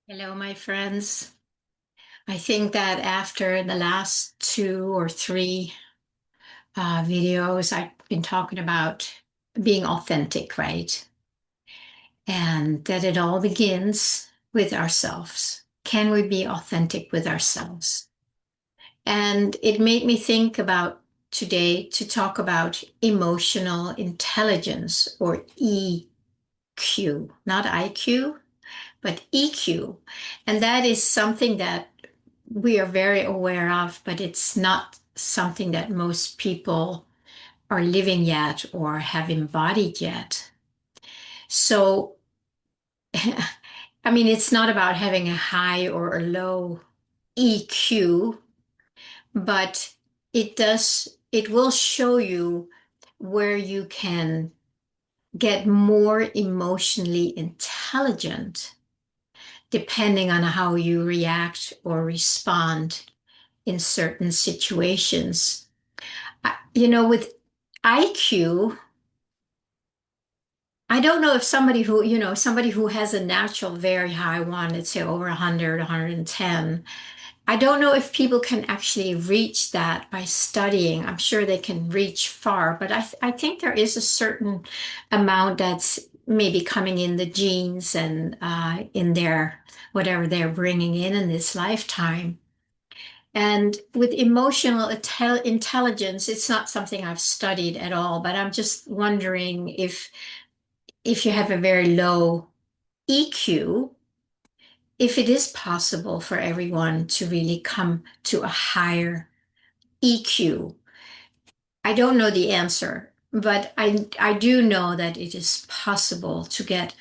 Hello, my friends. I think that after the last two or three videos, I've been talking about being authentic, right? And that it all begins with ourselves. Can we be authentic with ourselves? And it made me think about today to talk about emotional intelligence or EQ, not IQ, but EQ. And that is something that we are very aware of, but it's not something that most people are living yet or have embodied yet. So, I mean, it's not about having a high or a low EQ, but it will show you where you can get more emotionally intelligent depending on how you react or respond in certain situations. With IQ, I don't know if somebody who has a natural very high one, let's say over 100, 110, I don't know if people can actually reach that by studying. I'm sure they can reach far, but I think there is a certain amount that's maybe coming in the genes and in their whatever they're bringing in this lifetime. And with emotional intelligence, it's not something I've studied at all, but I'm just wondering if you have a very low EQ, if it is possible for everyone to really come to a higher EQ. I don't know the answer, but I do know that it is possible to get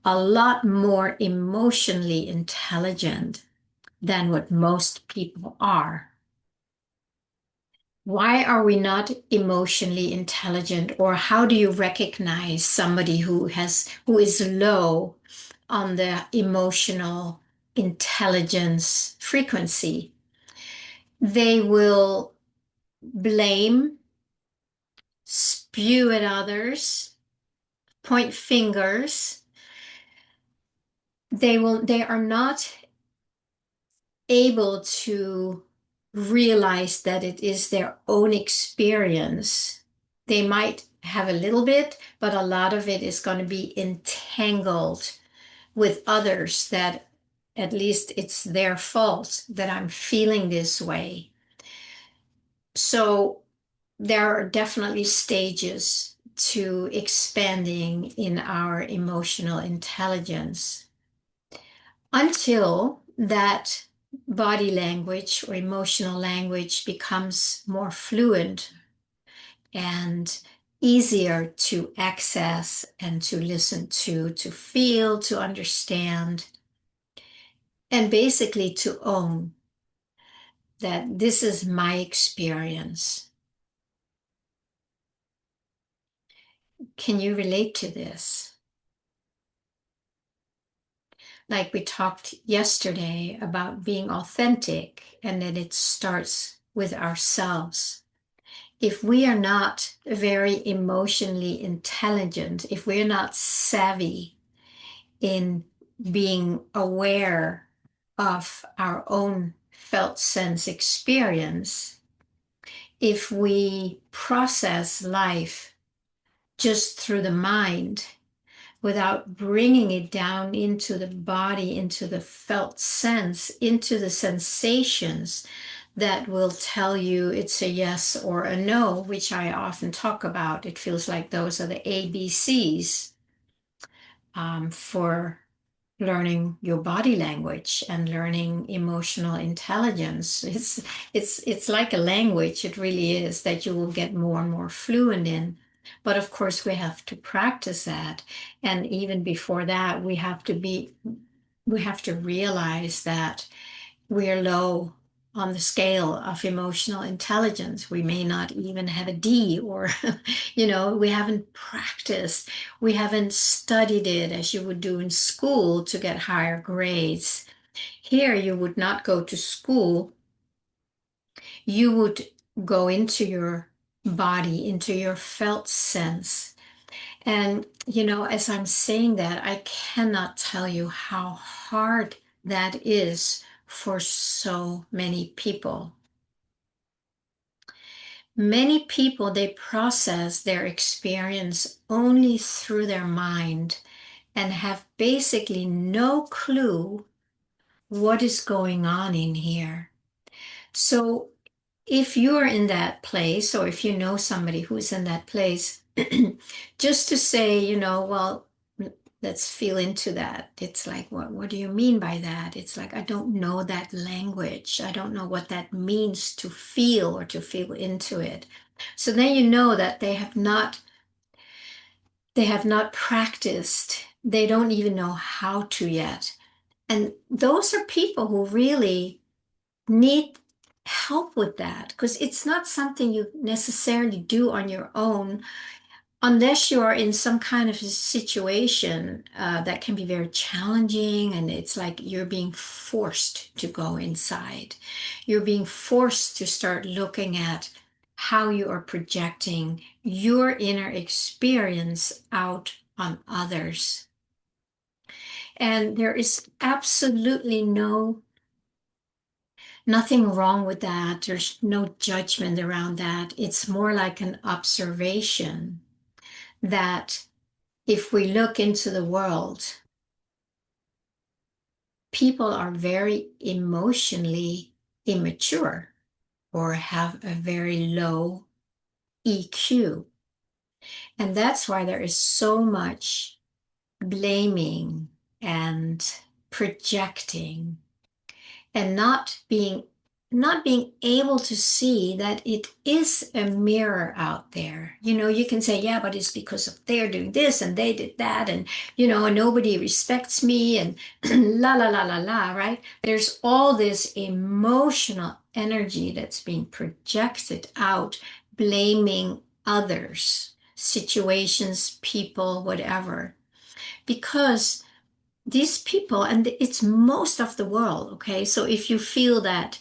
a lot more emotionally intelligent than what most people are. Why are we not emotionally intelligent, or how do you recognize somebody who is low on the emotional intelligence frequency? They will blame, spew at others, point fingers. They are not able to realize that it is their own experience. They might have a little bit, but a lot of it is going to be entangled with others, that at least it's their fault that I'm feeling this way. So there are definitely stages to expanding in our emotional intelligence until that body language or emotional language becomes more fluent and easier to access and to listen to feel, to understand, and basically to own that this is my experience. Can you relate to this? Like we talked yesterday about being authentic, and that it starts with ourselves. If we are not very emotionally intelligent, if we're not savvy in being aware of our own felt sense experience, if we process life just through the mind without bringing it down into the body, into the felt sense, into the sensations that will tell you it's a yes or a no, which I often talk about. It feels like those are the ABCs for learning your body language and learning emotional intelligence. It's like a language. It really is, that you will get more and more fluent in. But of course, we have to practice that. And even before that, we have to realize that we're low on the scale of emotional intelligence. We may not even have a D, or, we haven't practiced. We haven't studied it as you would do in school to get higher grades. Here, you would not go to school. You would go into your body, into your felt sense. And, as I'm saying that, I cannot tell you how hard that is for so many people. Many people, they process their experience only through their mind and have basically no clue what is going on in here. So if you're in that place, or if you know somebody who's in that place, just to say, well, let's feel into that. It's like, what do you mean by that? It's like, I don't know that language. I don't know what that means to feel or to feel into it. So then you know that they have not practiced. They don't even know how to yet. And those are people who really need help with that, because it's not something you necessarily do on your own unless you are in some kind of a situation that can be very challenging, and it's like you're being forced to go inside. You're being forced to start looking at how you are projecting your inner experience out on others. And there is absolutely nothing wrong with that. There's no judgment around that. It's more like an observation that if we look into the world, people are very emotionally immature or have a very low EQ. And that's why there is so much blaming and projecting and not being able to see that it is a mirror out there. You can say, yeah, but it's because of they're doing this and they did that, and nobody respects me, and la la la la la, right? There's all this emotional energy that's being projected out, blaming others, situations, people, whatever, because these people, and it's most of the world, okay? So if you feel that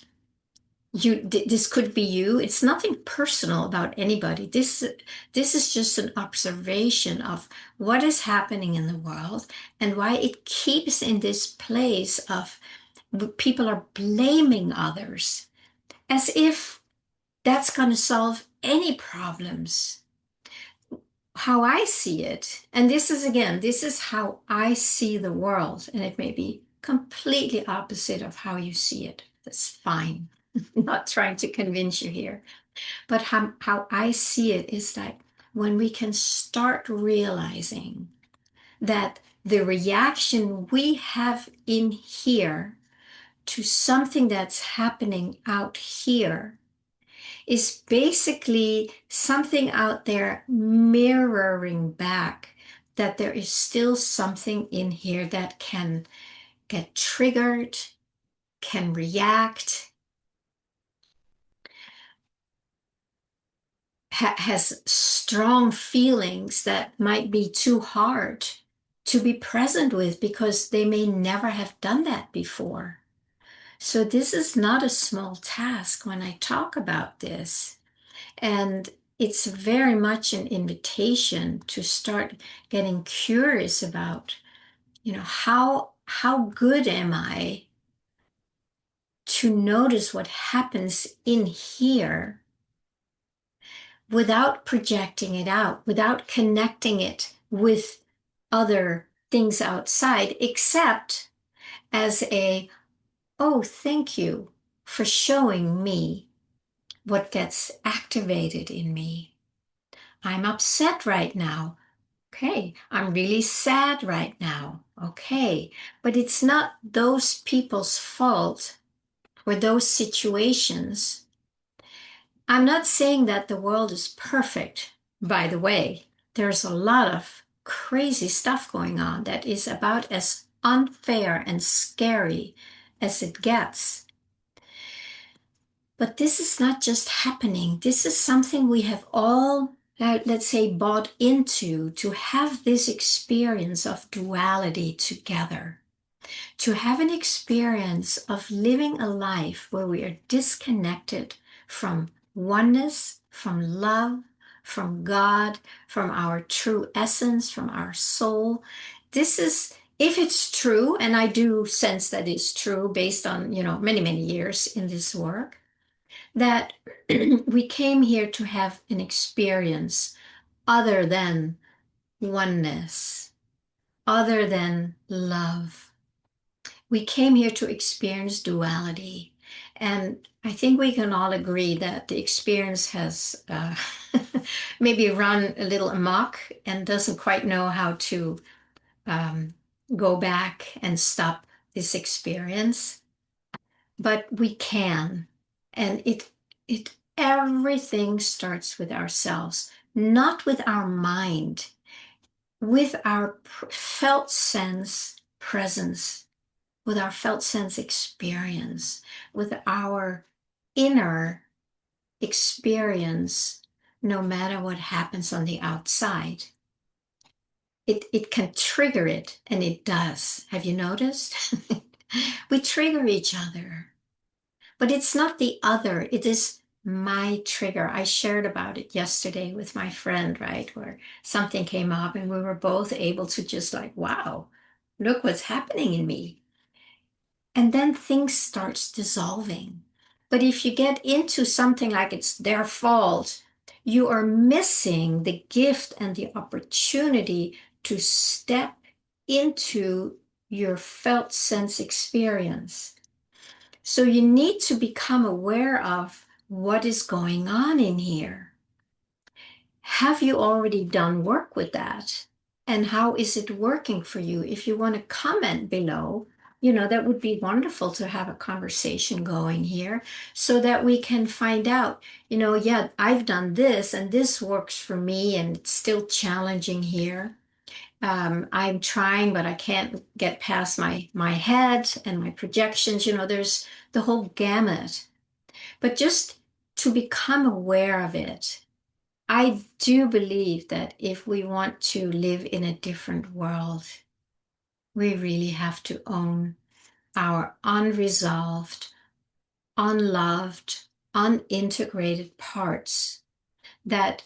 this could be you, it's nothing personal about anybody. This is just an observation of what is happening in the world and why it keeps in this place of people are blaming others as if that's going to solve any problems. How I see it, and this is how I see the world, and it may be completely opposite of how you see it. That's fine. I'm not trying to convince you here. But how I see it is that when we can start realizing that the reaction we have in here to something that's happening out here is basically something out there mirroring back that there is still something in here that can get triggered, can react, has strong feelings that might be too hard to be present with because they may never have done that before. So this is not a small task when I talk about this. And it's very much an invitation to start getting curious about, how good am I to notice what happens in here without projecting it out, without connecting it with other things outside, except as oh, thank you for showing me what gets activated in me. I'm upset right now. Okay, I'm really sad right now. Okay, but it's not those people's fault or those situations. I'm not saying that the world is perfect, by the way. There's a lot of crazy stuff going on that is about as unfair and scary as it gets. But this is not just happening. This is something we have all, let's say, bought into, to have this experience of duality together, to have an experience of living a life where we are disconnected from oneness, from love, from God, from our true essence, from our soul. This is If it's true, and I do sense that it's true based on, many, many years in this work, that we came here to have an experience other than oneness, other than love. We came here to experience duality. And I think we can all agree that the experience has maybe run a little amok and doesn't quite know how to um, go back and stop this experience. But we can. And everything starts with ourselves, not with our mind, with our felt sense presence, with our felt sense experience, with our inner experience, no matter what happens on the outside. It can trigger it, and it does. Have you noticed? We trigger each other, but it's not the other. It is my trigger. I shared about it yesterday with my friend, right? Where something came up and we were both able to just like, wow, look what's happening in me. And then things starts dissolving. But if you get into something like it's their fault, you are missing the gift and the opportunity to step into your felt sense experience. So you need to become aware of what is going on in here. Have you already done work with that? And how is it working for you? If you want to comment below, that would be wonderful to have a conversation going here so that we can find out, yeah, I've done this and this works for me and it's still challenging here. I'm trying, but I can't get past my head and my projections. There's the whole gamut. But just to become aware of it, I do believe that if we want to live in a different world, we really have to own our unresolved, unloved, unintegrated parts that,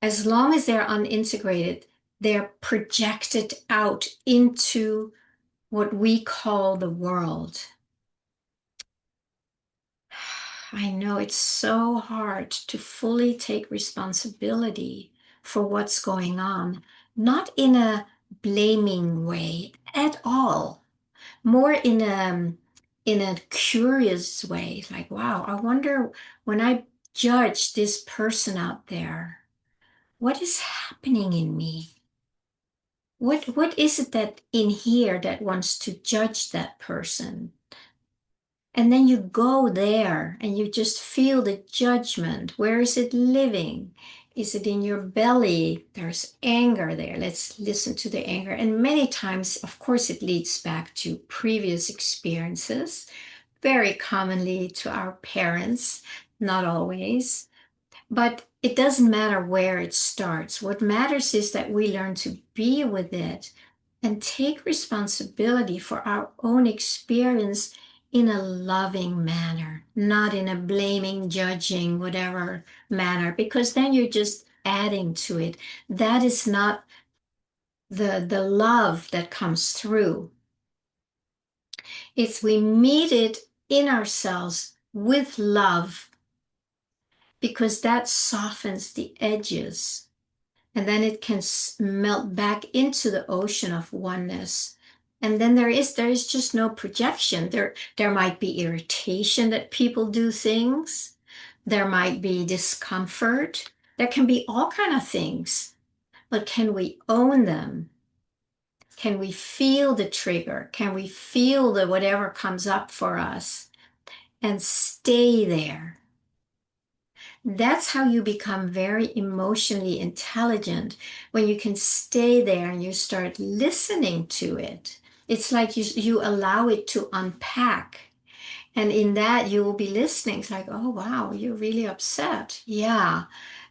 as long as they're unintegrated, they're projected out into what we call the world. I know it's so hard to fully take responsibility for what's going on, not in a blaming way at all, more in a curious way, like, wow, I wonder when I judge this person out there, what is happening in me? What is it that in here that wants to judge that person? And then you go there and you just feel the judgment. Where is it living? Is it in your belly? There's anger there. Let's listen to the anger. And many times, of course, it leads back to previous experiences, very commonly to our parents, not always. But it doesn't matter where it starts. What matters is that we learn to be with it and take responsibility for our own experience in a loving manner, not in a blaming, judging, whatever manner, because then you're just adding to it. That is not the love that comes through. It's we meet it in ourselves with love because that softens the edges and then it can melt back into the ocean of oneness. And then there is just no projection. There might be irritation that people do things. There might be discomfort. There can be all kind of things. But can we own them? Can we feel the trigger? Can we feel the whatever comes up for us and stay there? That's how you become very emotionally intelligent when you can stay there and you start listening to it. It's like you allow it to unpack. And in that, you will be listening. It's like, oh, wow, you're really upset. Yeah,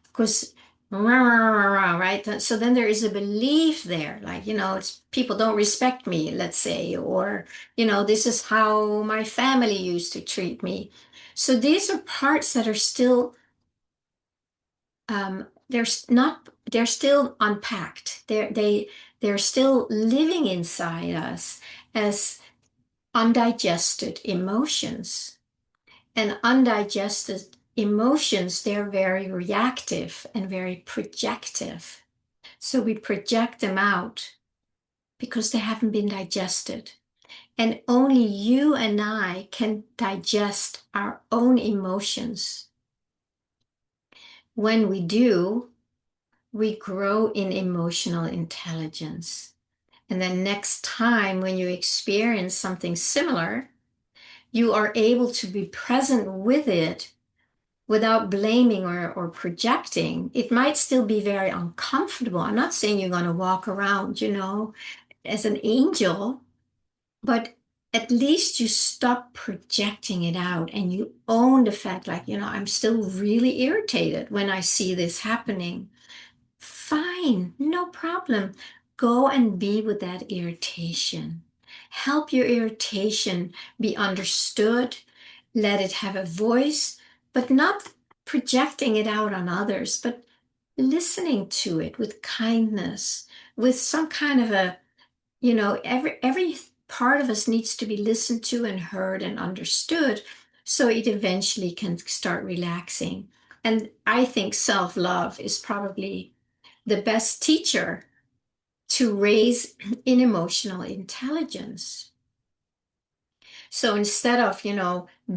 because, right? So then there is a belief there, like, it's people don't respect me, let's say, or, this is how my family used to treat me. So these are parts that are still they're still unpacked. They they're still living inside us as undigested emotions. And undigested emotions, they're very reactive and very projective. So we project them out because they haven't been digested. And only you and I can digest our own emotions. When we do, we grow in emotional intelligence. And then next time when you experience something similar, you are able to be present with it without blaming or projecting. It might still be very uncomfortable. I'm not saying you're going to walk around, as an angel, but at least you stop projecting it out and you own the fact, like, I'm still really irritated when I see this happening. Fine, no problem. Go and be with that irritation. Help your irritation be understood. Let it have a voice, but not projecting it out on others, but listening to it with kindness, with some kind of a, every part of us needs to be listened to and heard and understood so it eventually can start relaxing. And I think self-love is probably the best teacher to raise in emotional intelligence. So instead of,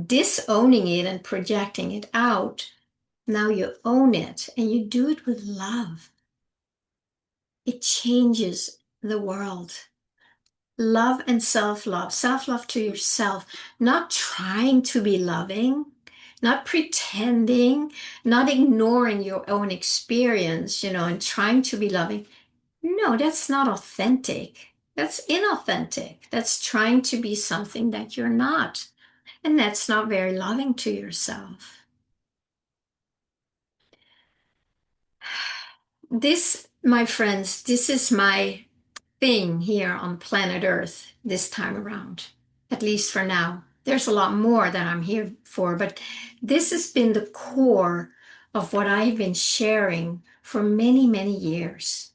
disowning it and projecting it out, now you own it and you do it with love. It changes the world. Love and self-love, self-love to yourself, not trying to be loving, not pretending, not ignoring your own experience, and trying to be loving. No, that's not authentic. That's inauthentic. That's trying to be something that you're not. And that's not very loving to yourself. This, my friends, this is my thing here on planet Earth this time around, at least for now. There's a lot more that I'm here for, but this has been the core of what I've been sharing for many, many years.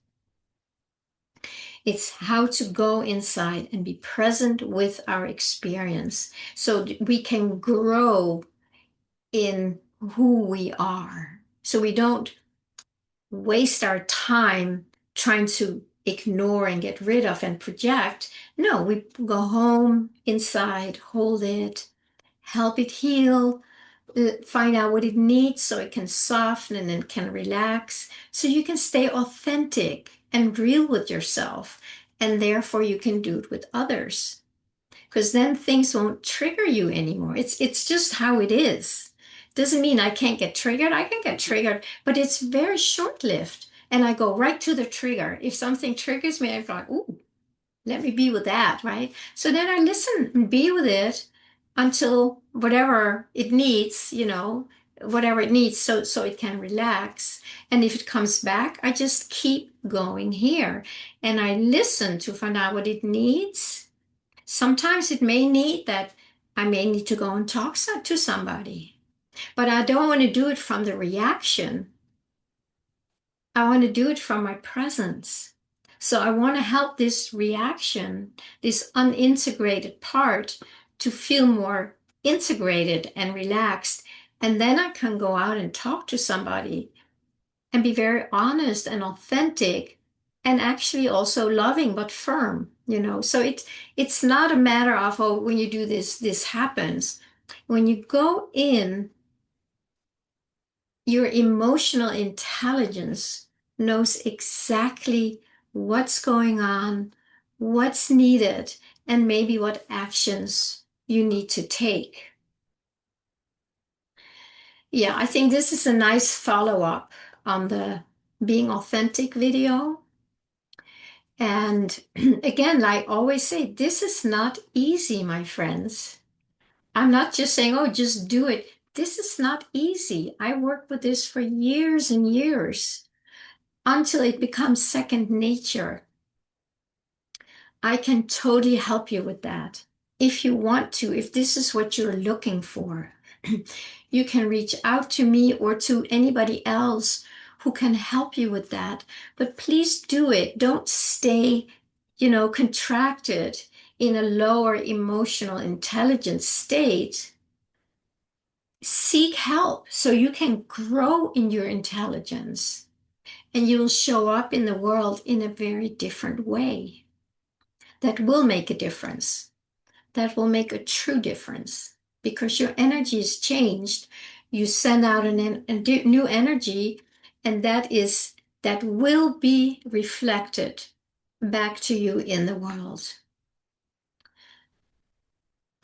It's how to go inside and be present with our experience so we can grow in who we are. So we don't waste our time trying to ignore and get rid of and project. No, we go home inside, hold it, help it heal, find out what it needs so it can soften and it can relax, so you can stay authentic and real with yourself. And therefore you can do it with others. Because then things won't trigger you anymore. It's just how it is. Doesn't mean I can't get triggered. I can get triggered, but it's very short-lived. And I go right to the trigger. If something triggers me, I go, ooh, let me be with that, right? So then I listen and be with it until whatever it needs, whatever it needs, so it can relax. And if it comes back, I just keep going here. And I listen to find out what it needs. Sometimes it may need that I may need to go and talk to somebody, but I don't want to do it from the reaction. I want to do it from my presence. So I want to help this reaction, this unintegrated part, to feel more integrated and relaxed. And then I can go out and talk to somebody and be very honest and authentic and actually also loving but firm, So it's not a matter of, oh, when you do this, this happens. When you go in, your emotional intelligence knows exactly what's going on, what's needed, and maybe what actions you need to take. Yeah, I think this is a nice follow-up on the being authentic video. And again, like I always say, this is not easy, my friends. I'm not just saying, oh, just do it. This is not easy. I worked with this for years and years until it becomes second nature. I can totally help you with that. If you want to, if this is what you're looking for, you can reach out to me or to anybody else who can help you with that. But please do it. Don't stay, contracted in a lower emotional intelligence state. Seek help so you can grow in your intelligence and you will show up in the world in a very different way that will make a difference, that will make a true difference because your energy is changed. You send out a new energy, and that will be reflected back to you in the world.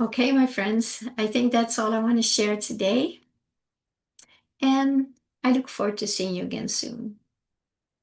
Okay, my friends, I think that's all I want to share today. And I look forward to seeing you again soon.